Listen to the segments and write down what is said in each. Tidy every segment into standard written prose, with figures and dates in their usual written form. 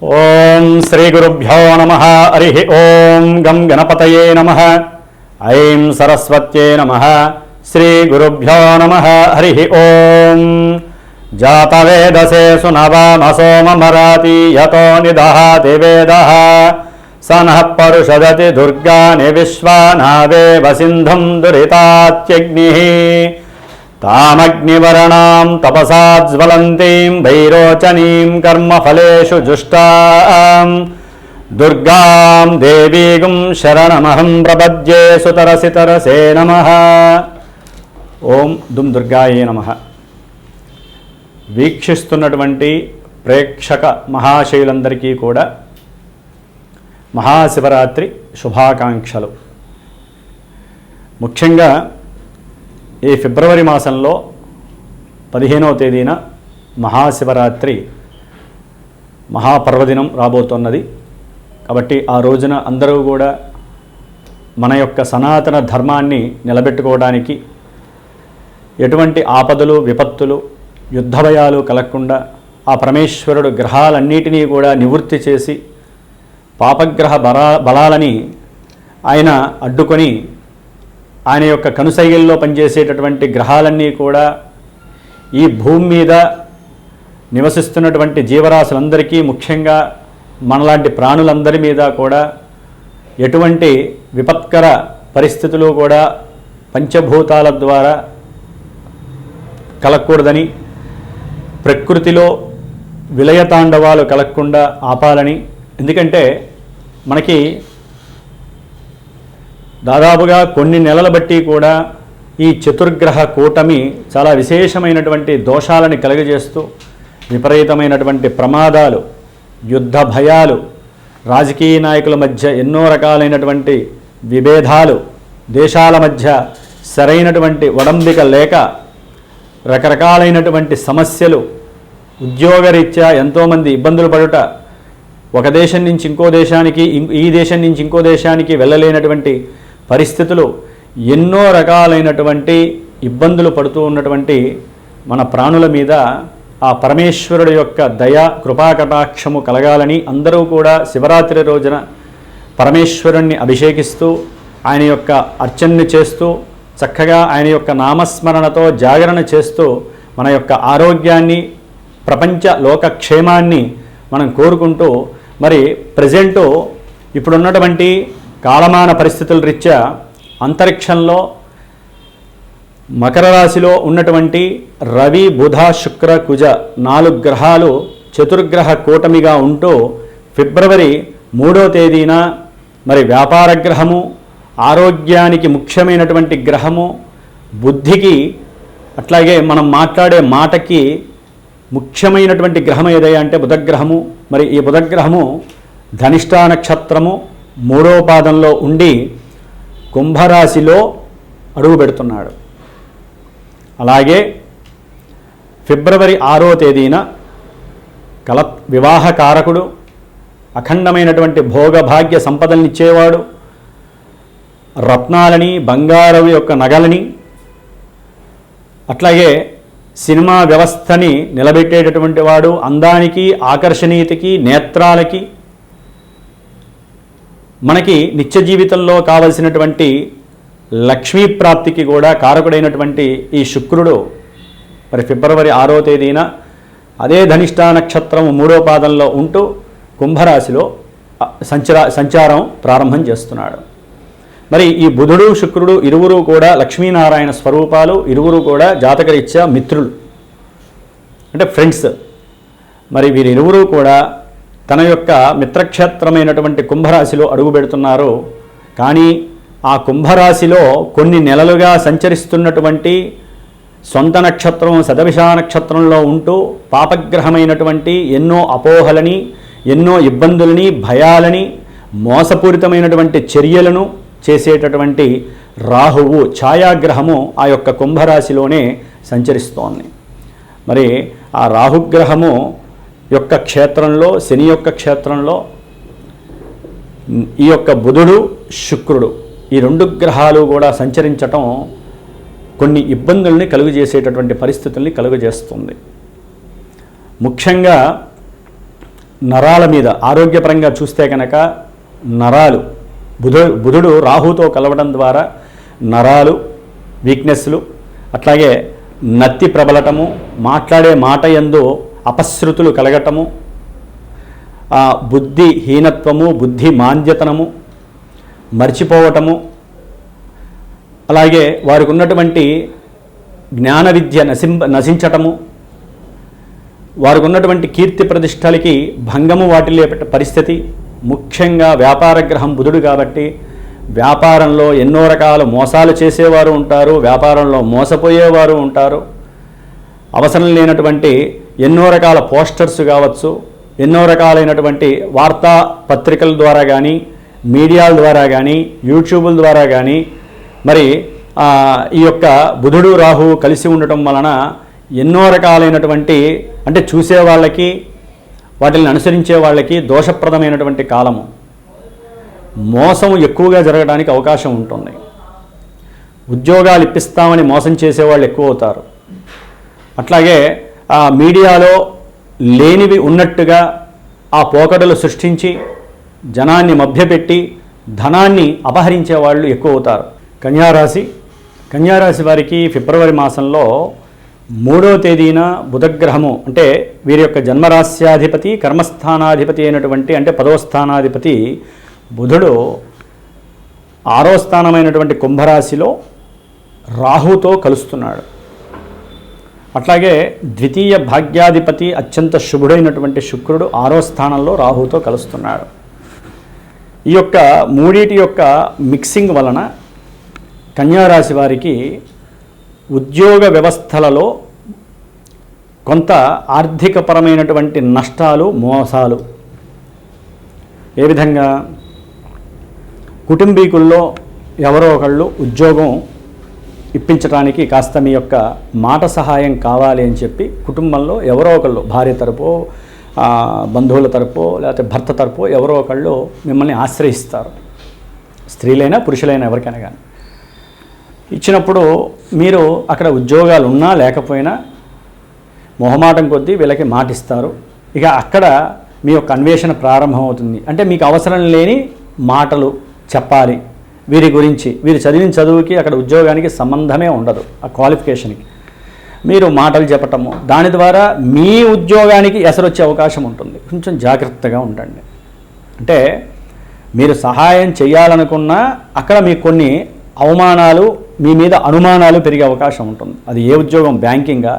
ఓం శ్రీ గురుభ్యో నమః. హరి ఓం గం గణపతయే నమః. ఐం సరస్వత్యే నమః. శ్రీ గురుభ్యో నమః. హరి ఓం జాతవేదసే సునవామసోమమరాతి యతో నిదహాతి వేదః స నః పరుషదతి దుర్గాని విశ్వానావేవ సింధుం దురితాత్యగ్నిః తామగ్నివర్ణాం తపసాజ్వలంతీం వైరోచనీం కర్మఫలేషు జుష్టాం దుర్గాం దేవీగుం శరణమహం ప్రపద్యే సుతరసి తరసే నమః. ఓం దుం దుర్గాయే నమః. వీక్షిస్తున్నటువంటి ప్రేక్షక మహాశయులందరికీ కూడా మహాశివరాత్రి శుభాకాంక్షలు. ముఖ్యంగా ఈ ఫిబ్రవరి మాసంలో 15వ తేదీన మహాశివరాత్రి మహాపర్వదినం రాబోతున్నది. కాబట్టి ఆ రోజున అందరూ కూడా మన యొక్క సనాతన ధర్మాన్ని నిలబెట్టుకోవడానికి ఎటువంటి ఆపదలు విపత్తులు యుద్ధ భయాలు కలగకుండా ఆ పరమేశ్వరుడు గ్రహాలన్నిటినీ కూడా నివృత్తి చేసి పాపగ్రహ బలాలని ఆయన అడ్డుకొని ఆయన యొక్క కనుసైగల్లో పనిచేసేటటువంటి గ్రహాలన్నీ కూడా ఈ భూమి మీద నివసిస్తున్నటువంటి జీవరాశులందరికీ, ముఖ్యంగా మనలాంటి ప్రాణులందరి మీద కూడా ఎటువంటి విపత్కర పరిస్థితులు కూడా పంచభూతాల ద్వారా కలగకూడదని, ప్రకృతిలో విలయతాండవాలు కలగకుండా ఆపాలని. ఎందుకంటే మనకి దాదాపుగా కొన్ని నెలల బట్టి కూడా ఈ చతుర్గ్రహ కూటమి చాలా విశేషమైనటువంటి దోషాలని కలుగజేస్తూ విపరీతమైనటువంటి ప్రమాదాలు, యుద్ధ భయాలు, రాజకీయ నాయకుల మధ్య ఎన్నో రకాలైనటువంటి విభేదాలు, దేశాల మధ్య సరైనటువంటి ఒడంబిక లేక రకరకాలైనటువంటి సమస్యలు, ఉద్యోగరీత్యా ఎంతోమంది ఇబ్బందులు పడుట, ఒక దేశం నుంచి ఇంకో దేశానికి, ఈ దేశం నుంచి ఇంకో దేశానికి వెళ్ళలేనటువంటి పరిస్థితులు, ఎన్నో రకాలైనటువంటి ఇబ్బందులు పడుతూ ఉన్నటువంటి మన ప్రాణుల మీద ఆ పరమేశ్వరుడు యొక్క దయ కృపాకటాక్షము కలగాలని అందరూ కూడా శివరాత్రి రోజున పరమేశ్వరుణ్ణి అభిషేకిస్తూ ఆయన యొక్క అర్చనని చేస్తూ చక్కగా ఆయన యొక్క నామస్మరణతో జాగరణ చేస్తూ మన యొక్క ఆరోగ్యాన్ని, ప్రపంచ లోకక్షేమాన్ని మనం కోరుకుంటూ, మరి ప్రజెంటు ఇప్పుడున్నటువంటి కాలమాన పరిస్థితుల రీత్యా అంతరిక్షంలో మకర రాశిలో ఉన్నటువంటి రవి, బుధ, శుక్ర, కుజ 4 గ్రహాలు చతుర్గ్రహ కూటమిగా ఉంటూ ఫిబ్రవరి 3వ తేదీన మరి వ్యాపార గ్రహము, ఆరోగ్యానికి ముఖ్యమైనటువంటి గ్రహము, బుద్ధికి అట్లాగే మనం మాట్లాడే మాటకి ముఖ్యమైనటువంటి గ్రహం ఏదయ్యా అంటే బుధగ్రహము. మరి ఈ బుధగ్రహము ధనిష్టా నక్షత్రము 3వ పాదంలో ఉండి కుంభరాశిలో అడుగు పెడుతున్నాడు. అలాగే ఫిబ్రవరి 6వ తేదీన వివాహకారకుడు, అఖండమైనటువంటి భోగభాగ్య సంపదలనిచ్చేవాడు, రత్నాలని, బంగారం యొక్క నగలని, అట్లాగే సినిమా వ్యవస్థని నిలబెట్టేటటువంటి వాడు, అందానికి, ఆకర్షణీయతకి, నేత్రాలకి, మనకి నిత్య జీవితంలో కావలసినటువంటి లక్ష్మీ ప్రాప్తికి కూడా కారకుడైనటువంటి ఈ శుక్రుడు మరి ఫిబ్రవరి 6వ తేదీన అదే ధనిష్టా నక్షత్రం 3వ పాదంలో ఉంటూ కుంభరాశిలో సంచారం ప్రారంభం చేస్తున్నాడు. మరి ఈ బుధుడు, శుక్రుడు ఇరువురు కూడా లక్ష్మీనారాయణ స్వరూపాలు, ఇరువురు కూడా జాతకరీత్యా మిత్రులు, అంటే ఫ్రెండ్స్. మరి వీరిరువురు కూడా తన యొక్క మిత్రక్షేత్రమైనటువంటి కుంభరాశిలో అడుగు పెడుతున్నారు. కానీ ఆ కుంభరాశిలో కొన్ని నెలలుగా సంచరిస్తున్నటువంటి సొంత నక్షత్రం శతభిషా నక్షత్రంలో ఉంటూ పాపగ్రహమైనటువంటి ఎన్నో అపోహలని, ఎన్నో ఇబ్బందులని, భయాలని, మోసపూరితమైనటువంటి చర్యలను చేసేటటువంటి రాహువు ఛాయాగ్రహము ఆ యొక్క కుంభరాశిలోనే సంచరిస్తోంది. మరి ఆ రాహుగ్రహము యొక్క క్షేత్రంలో, శని యొక్క క్షేత్రంలో ఈ యొక్క బుధుడు, శుక్రుడు ఈ 2 గ్రహాలు కూడా సంచరించటం కొన్ని ఇబ్బందుల్ని కలుగజేసేటటువంటి పరిస్థితుల్ని కలుగజేస్తుంది. ముఖ్యంగా నరాల మీద ఆరోగ్యపరంగా చూస్తే కనుక నరాలు బుధుడు రాహుతో కలవడం ద్వారా నరాలు వీక్నెస్లు, అట్లాగే నత్తి ప్రబలటము, మాట్లాడే మాట యందు అపశృతులు కలగటము, బుద్ధిహీనత్వము, బుద్ధి మాంద్యతనము, మర్చిపోవటము, అలాగే వారికి ఉన్నటువంటి జ్ఞాన విద్య నశించటము, వారికి ఉన్నటువంటి కీర్తి ప్రతిష్టలకి భంగము వాటిల్లే పరిస్థితి. ముఖ్యంగా వ్యాపార గ్రహం బుధుడు కాబట్టి వ్యాపారంలో ఎన్నో రకాల మోసాలు చేసేవారు ఉంటారు, వ్యాపారంలో మోసపోయేవారు ఉంటారు. అవసరం లేనటువంటి ఎన్నో రకాల పోస్టర్స్ కావచ్చు, ఎన్నో రకాలైనటువంటి వార్తా పత్రికల ద్వారా కానీ, మీడియాల ద్వారా కానీ, యూట్యూబుల ద్వారా కానీ మరి ఈ యొక్క బుధుడు రాహువు కలిసి ఉండటం వలన ఎన్నో రకాలైనటువంటి అంటే చూసే వాళ్ళకి వాటిని అనుసరించే వాళ్ళకి దోషప్రదమైనటువంటి కాలము. మోసం ఎక్కువగా జరగడానికి అవకాశం ఉంటుంది. ఉద్యోగాలు ఇప్పిస్తామని మోసం చేసేవాళ్ళు ఎక్కువ అవుతారు. అట్లాగే మీడియాలో లేనివి ఉన్నట్టుగా ఆ పోకడలు సృష్టించి జనాన్ని మభ్యపెట్టి ధనాన్ని అపహరించే వాళ్ళు ఎక్కువ అవుతారు. కన్యారాశి వారికి ఫిబ్రవరి మాసంలో 3వ తేదీన బుధగ్రహము అంటే వీరి యొక్క జన్మరాశ్యాధిపతి కర్మస్థానాధిపతి అయినటువంటి అంటే 10వ స్థానాధిపతి బుధుడు 6వ స్థానమైనటువంటి కుంభరాశిలో రాహుతో కలుస్తున్నాడు. అట్లాగే ద్వితీయ భాగ్యాధిపతి అత్యంత శుభుడైనటువంటి శుక్రుడు 6వ స్థానంలో రాహుతో కలుస్తున్నాడు. ఈ యొక్క మూడిటి యొక్క మిక్సింగ్ వలన కన్యారాశి వారికి ఉద్యోగ వ్యవస్థలలో కొంత ఆర్థికపరమైనటువంటి నష్టాలు, మోసాలు. ఏ విధంగా? కుటుంబీకుల్లో ఎవరో ఒకళ్ళు ఉద్యోగం ఇప్పించడానికి కాస్త మీ యొక్క మాట సహాయం కావాలి అని చెప్పి కుటుంబంలో ఎవరో ఒకళ్ళు భార్య తరపో, బంధువుల తరపో, లేకపోతే భర్త తరపో ఎవరో ఒకళ్ళు మిమ్మల్ని ఆశ్రయిస్తారు. స్త్రీలైనా పురుషులైనా ఎవరికైనా కానీ ఇచ్చినప్పుడు మీరు అక్కడ ఉద్యోగాలు ఉన్నా లేకపోయినా మొహమాటం కొద్దీ వీళ్ళకి మాటిస్తారు. ఇక అక్కడ మీ యొక్క అన్వేషణ ప్రారంభమవుతుంది. అంటే మీకు అవసరం లేని మాటలు చెప్పాలి వీరి గురించి. వీరు చదివిన చదువుకి అక్కడ ఉద్యోగానికి సంబంధమే ఉండదు. ఆ క్వాలిఫికేషన్కి మీరు మాటలు చెప్పటము, దాని ద్వారా మీ ఉద్యోగానికి ఎసరొచ్చే అవకాశం ఉంటుంది. కొంచెం జాగ్రత్తగా ఉండండి. అంటే మీరు సహాయం చేయాలనుకున్నా అక్కడ మీకు కొన్ని అవమానాలు, మీ మీద అనుమానాలు పెరిగే అవకాశం ఉంటుంది. అది ఏ ఉద్యోగం, బ్యాంకింగా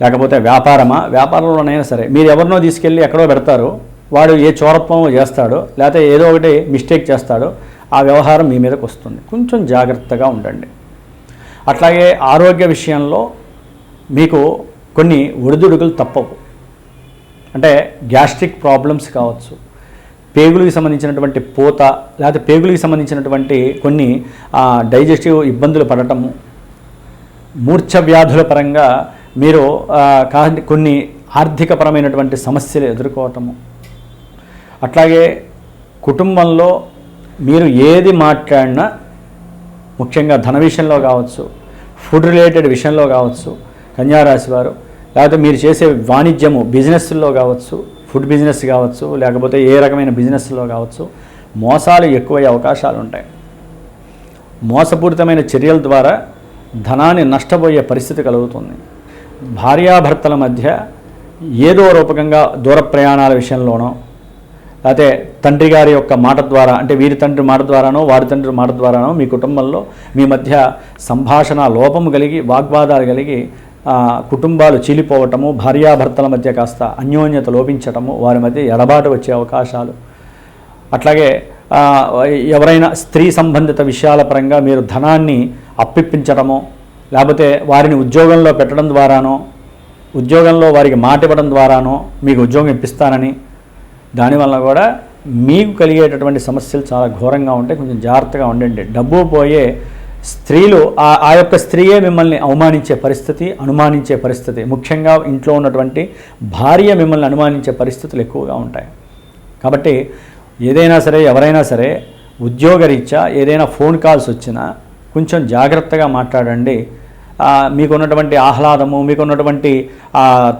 లేకపోతే వ్యాపారమా? వ్యాపారంలోనైనా సరే మీరు ఎవరినో తీసుకెళ్ళి ఎక్కడో పెడతారు, వాడు ఏ చోరత్వమో చేస్తాడో లేకపోతే ఏదో ఒకటి మిస్టేక్ చేస్తాడో ఆ వ్యవహారం మీ మీదకి వస్తుంది. కొంచెం జాగ్రత్తగా ఉండండి. అట్లాగే ఆరోగ్య విషయంలో మీకు కొన్ని ఒడిదుడుకులు తప్పవు. అంటే గ్యాస్ట్రిక్ ప్రాబ్లమ్స్ కావచ్చు, పేగులకు సంబంధించినటువంటి పూత, లేకపోతే పేగులకు సంబంధించినటువంటి కొన్ని డైజెస్టివ్ ఇబ్బందులు పడటము, మూర్ఛ వ్యాధుల పరంగా మీరు కొన్ని ఆర్థికపరమైనటువంటి సమస్యలు ఎదుర్కోవటము. అట్లాగే కుటుంబంలో మీరు ఏది మాట్లాడినా, ముఖ్యంగా ధన విషయంలో కావచ్చు, ఫుడ్ రిలేటెడ్ విషయంలో కావచ్చు కన్యారాశి వారు, లేకపోతే మీరు చేసే వాణిజ్యము బిజినెస్లో కావచ్చు, ఫుడ్ బిజినెస్ కావచ్చు, లేకపోతే ఏ రకమైన బిజినెస్లో కావచ్చు, మోసాలు ఎక్కువయ్యే అవకాశాలు ఉంటాయి. మోసపూరితమైన చర్యల ద్వారా ధనాన్ని నష్టపోయే పరిస్థితి కలుగుతుంది. భార్యాభర్తల మధ్య ఏదో రూపకంగా దూర ప్రయాణాల విషయంలోనో, లేకపోతే తండ్రి గారి యొక్క మాట ద్వారా, అంటే వీరి తండ్రి మాట ద్వారానో వారి తండ్రి మాట ద్వారానో మీ కుటుంబంలో మీ మధ్య సంభాషణ లోపము కలిగి, వాగ్వాదాలు కలిగి కుటుంబాలు చీలిపోవటము, భార్యాభర్తల మధ్య కాస్త అన్యోన్యత లోపించటము, వారి మధ్య ఎడబాటు వచ్చే అవకాశాలు. అట్లాగే ఎవరైనా స్త్రీ సంబంధిత విషయాల పరంగా మీరు ధనాన్ని అప్పిప్పించటము, లేకపోతే వారిని ఉద్యోగంలో పెట్టడం ద్వారానో, ఉద్యోగంలో వారికి మాట ఇవ్వడం ద్వారానో మీకు ఉద్యోగం ఇప్పిస్తానని, దానివల్ల కూడా మీకు కలిగేటటువంటి సమస్యలు చాలా ఘోరంగా ఉంటాయి. కొంచెం జాగ్రత్తగా ఉండండి. డబ్బు పోయే స్త్రీలు, ఆ యొక్క స్త్రీయే మిమ్మల్ని అవమానించే పరిస్థితి, అనుమానించే పరిస్థితి, ముఖ్యంగా ఇంట్లో ఉన్నటువంటి భార్య మిమ్మల్ని అనుమానించే పరిస్థితులు ఎక్కువగా ఉంటాయి. కాబట్టి ఏదైనా సరే, ఎవరైనా సరే ఉద్యోగరీత్యా ఏదైనా ఫోన్ కాల్స్ వచ్చినా కొంచెం జాగ్రత్తగా మాట్లాడండి. మీకున్నటువంటి ఆహ్లాదము, మీకున్నటువంటి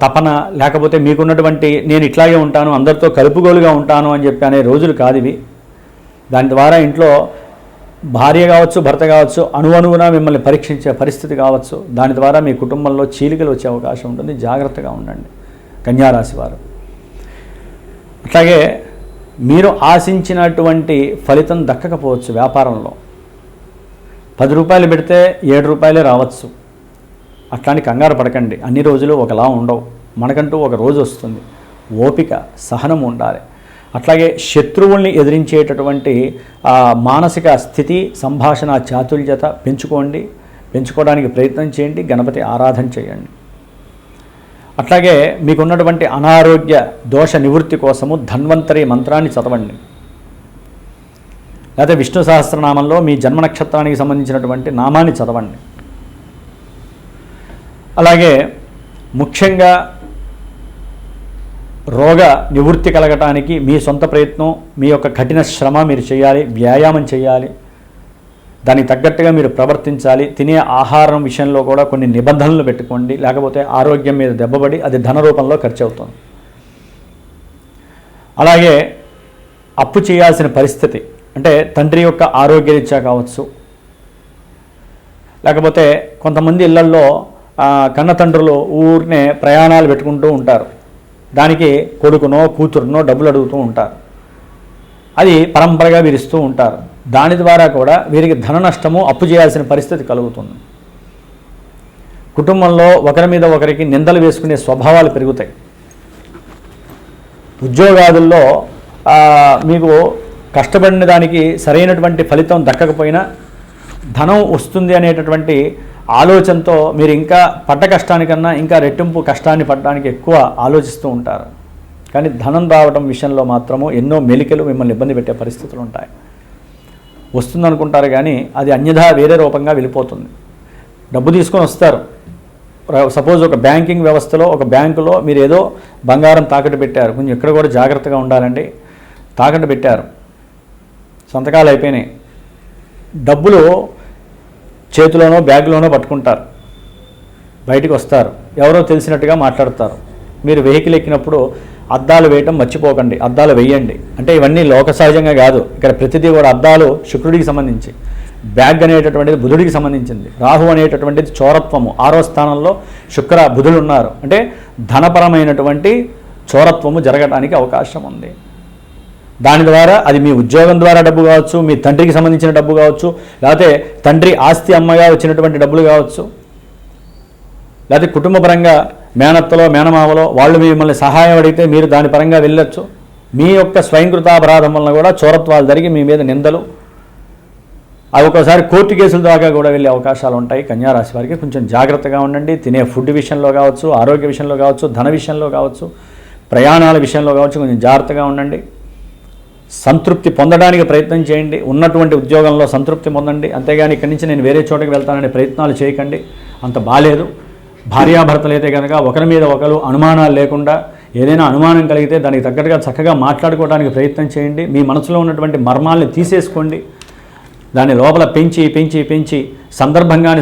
తపన, లేకపోతే మీకున్నటువంటి నేను ఇట్లాగే ఉంటాను, అందరితో కలుపుగోలుగా ఉంటాను అని చెప్పి అనే రోజులు కాదు ఇవి. దాని ద్వారా ఇంట్లో భార్య కావచ్చు, భర్త కావచ్చు, అణువణువున మిమ్మల్ని పరీక్షించే పరిస్థితి కావచ్చు. దాని ద్వారా మీ కుటుంబంలో చీలికలు వచ్చే అవకాశం ఉంటుంది. జాగ్రత్తగా ఉండండి కన్యారాశి వారు. అట్లాగే మీరు ఆశించినటువంటి ఫలితం దక్కకపోవచ్చు. వ్యాపారంలో 10 రూపాయలు పెడితే 7 రూపాయలే రావచ్చు. అట్లాంటి కంగారు పడకండి. అన్ని రోజులు ఒకలా ఉండవు. మనకంటూ ఒక రోజు వస్తుంది. ఓపిక, సహనం ఉండాలి. అట్లాగే శత్రువుల్ని ఎదిరించేటటువంటి మానసిక స్థితి, సంభాషణ చాతుల్యత పెంచుకోవడానికి ప్రయత్నం చేయండి. గణపతి ఆరాధన చేయండి. అట్లాగే మీకున్నటువంటి అనారోగ్య దోష నివృత్తి కోసము ధన్వంతరి మంత్రాన్ని చదవండి. లేకపోతే విష్ణు సహస్రనామంలో మీ జన్మ నక్షత్రానికి సంబంధించినటువంటి నామాన్ని చదవండి. అలాగే ముఖ్యంగా రోగ నివృత్తి కలగటానికి మీ సొంత ప్రయత్నం, మీ యొక్క కఠిన శ్రమ మీరు చేయాలి. వ్యాయామం చేయాలి. దానికి తగ్గట్టుగా మీరు ప్రవర్తించాలి. తినే ఆహారం విషయంలో కూడా కొన్ని నిబంధనలు పెట్టుకోండి. లేకపోతే ఆరోగ్యం మీద దెబ్బపడి అది ధన రూపంలో ఖర్చు అవుతుంది. అలాగే అప్పు చేయాల్సిన పరిస్థితి, అంటే తండ్రి యొక్క ఆరోగ్యరీత్యా కావచ్చు, లేకపోతే కొంతమంది ఇళ్లల్లో కన్న తండ్రులు ఊరినే ప్రయాణాలు పెట్టుకుంటూ ఉంటారు. దానికి కొడుకునో కూతురునో డబ్బులు అడుగుతూ ఉంటారు. అది పరంపరగా వీరిస్తూ ఉంటారు. దాని ద్వారా కూడా వీరికి ధన నష్టము, అప్పు చేయాల్సిన పరిస్థితి కలుగుతుంది. కుటుంబంలో ఒకరి మీద ఒకరికి నిందలు వేసుకునే స్వభావాలు పెరుగుతాయి. ఉద్యోగాదుల్లో మీకు కష్టపడిన దానికి సరైనటువంటి ఫలితం దక్కకపోయినా ధనం వస్తుంది అనేటటువంటి ఆలోచనతో మీరు ఇంకా పడ్డ కష్టానికన్నా ఇంకా రెట్టింపు కష్టాన్ని పడడానికి ఎక్కువ ఆలోచిస్తూ ఉంటారు. కానీ ధనం రావడం విషయంలో మాత్రము ఎన్నో మెలికలు మిమ్మల్ని ఇబ్బంది పెట్టే పరిస్థితులు ఉంటాయి. వస్తుందనుకుంటారు కానీ అది అన్యథా వేరే రూపంగా వెళ్ళిపోతుంది. డబ్బు తీసుకొని వస్తారు. సపోజ్ ఒక బ్యాంకింగ్ వ్యవస్థలో, ఒక బ్యాంకులో మీరు ఏదో బంగారం తాకట్టు పెట్టారు. కొంచెం ఇక్కడ కూడా జాగ్రత్తగా ఉండాలండి. తాకట్టు పెట్టారు, సంతకాలు అయిపోయినాయి, డబ్బులు చేతిలోనో బ్యాగ్లోనో పట్టుకుంటారు. బయటికి వస్తారు, ఎవరో తెలిసినట్టుగా మాట్లాడతారు. మీరు వెహికల్ ఎక్కినప్పుడు అద్దాలు వేయటం మర్చిపోకండి. అద్దాలు వేయండి. అంటే ఇవన్నీ లోక సహజంగా కాదు. ఇక్కడ ప్రతిదీ కూడా అద్దాలు శుక్రుడికి సంబంధించి, బ్యాగ్ అనేటటువంటిది బుధుడికి సంబంధించింది, రాహు అనేటటువంటిది చోరత్వము, 6వ స్థానంలో శుక్ర బుధుడు ఉన్నారు. అంటే ధనపరమైనటువంటి చోరత్వము జరగడానికి అవకాశం ఉంది. దాని ద్వారా అది మీ ఉద్యోగం ద్వారా డబ్బు కావచ్చు, మీ తండ్రికి సంబంధించిన డబ్బు కావచ్చు, లేకపోతే తండ్రి ఆస్తి అమ్మగా వచ్చినటువంటి డబ్బులు కావచ్చు, లేకపోతే కుటుంబపరంగా మేనత్తలో మేనమావలో వాళ్ళు మిమ్మల్ని సహాయం అడిగితే మీరు దాని పరంగా వెళ్ళొచ్చు. మీ యొక్క స్వయంకృతాపరాధం వలన కూడా చోరత్వాలు జరిగి మీ మీద నిందలు, అవి ఒకసారి కోర్టు కేసుల దాకా కూడా వెళ్ళే అవకాశాలు ఉంటాయి. కన్యారాశి వారికి కొంచెం జాగ్రత్తగా ఉండండి. తినే ఫుడ్ విషయంలో కావచ్చు, ఆరోగ్య విషయంలో కావచ్చు, ధన విషయంలో కావచ్చు, ప్రయాణాల విషయంలో కావచ్చు, కొంచెం జాగ్రత్తగా ఉండండి. సంతృప్తి పొందడానికి ప్రయత్నం చేయండి. ఉన్నటువంటి ఉద్యోగంలో సంతృప్తి పొందండి. అంతేగాని ఇక్కడి నుంచి నేను వేరే చోటకి వెళ్తాననే ప్రయత్నాలు చేయకండి. అంత బాలేదు. భార్యాభర్తలు అయితే కనుక ఒకరి మీద ఒకరు అనుమానాలు లేకుండా, ఏదైనా అనుమానం కలిగితే దానికి తగ్గట్టుగా చక్కగా మాట్లాడుకోవడానికి ప్రయత్నం చేయండి. మీ మనసులో ఉన్నటువంటి మర్మాల్ని తీసేసుకోండి. దాన్ని లోపల పెంచి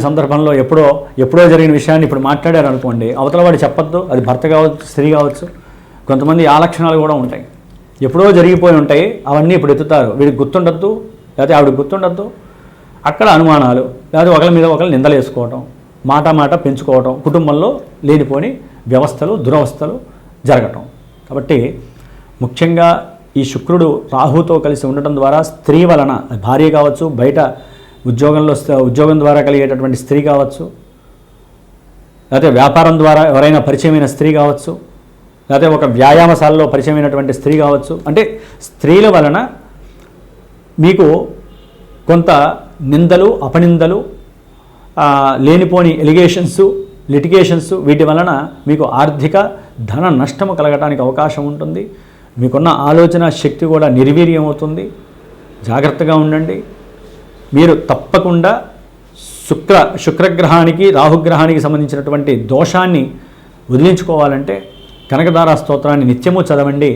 సందర్భంలో ఎప్పుడో జరిగిన విషయాన్ని ఇప్పుడు మాట్లాడారు అనుకోండి, అవతల వాడు చెప్పొద్దు. అది భర్త కావచ్చు, స్త్రీ కావచ్చు. కొంతమంది ఆ లక్షణాలు కూడా ఉంటాయి. ఎప్పుడో జరిగిపోయి ఉంటాయి, అవన్నీ ఇప్పుడు ఎత్తుతారు. వీడికి గుర్తుండద్దు, లేకపోతే ఆవిడకి గుర్తుండద్దు. అక్కడ అనుమానాలు, లేకపోతే ఒకరి మీద ఒకరు నిందలు వేసుకోవటం, మాట పెంచుకోవటం, కుటుంబంలో లేనిపోని వ్యవస్థలు, దురవస్థలు జరగటం. కాబట్టి ముఖ్యంగా ఈ శుక్రుడు రాహుతో కలిసి ఉండటం ద్వారా స్త్రీ వలన, భార్య కావచ్చు, బయట ఉద్యోగం ద్వారా కలిగేటటువంటి స్త్రీ కావచ్చు, లేకపోతే వ్యాపారం ద్వారా ఎవరైనా పరిచయమైన స్త్రీ కావచ్చు, లేకపోతే ఒక వ్యాయామశాలలో పరిచయమైనటువంటి స్త్రీ కావచ్చు. అంటే స్త్రీల వలన మీకు కొంత నిందలు, అపనిందలు, లేనిపోని ఎలిగేషన్స్, లిటిగేషన్స్, వీటి వలన మీకు ఆర్థిక ధన నష్టము కలగడానికి అవకాశం ఉంటుంది. మీకున్న ఆలోచన శక్తి కూడా నిర్వీర్యం అవుతుంది. జాగ్రత్తగా ఉండండి. మీరు తప్పకుండా శుక్రగ్రహానికి, రాహుగ్రహానికి సంబంధించినటువంటి దోషాన్ని వదిలించుకోవాలంటే కనకదార స్తోత్రాన్ని నిత్యము చదవండి.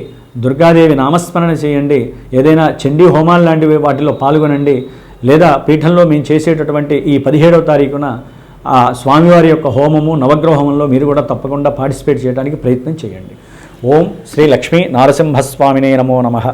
దుర్గాదేవి నామస్మరణ చేయండి. ఏదైనా చండీ హోమాలు లాంటివి వాటిలో పాల్గొనండి. లేదా పీఠంలో మేము చేసేటటువంటి ఈ 17వ తారీఖున ఆ స్వామివారి యొక్క హోమము నవగ్రహ హోమంలో మీరు కూడా తప్పకుండా పార్టిసిపేట్ చేయడానికి ప్రయత్నం చేయండి. ఓం శ్రీ లక్ష్మీ నారసింహస్వామినే నమో నమః.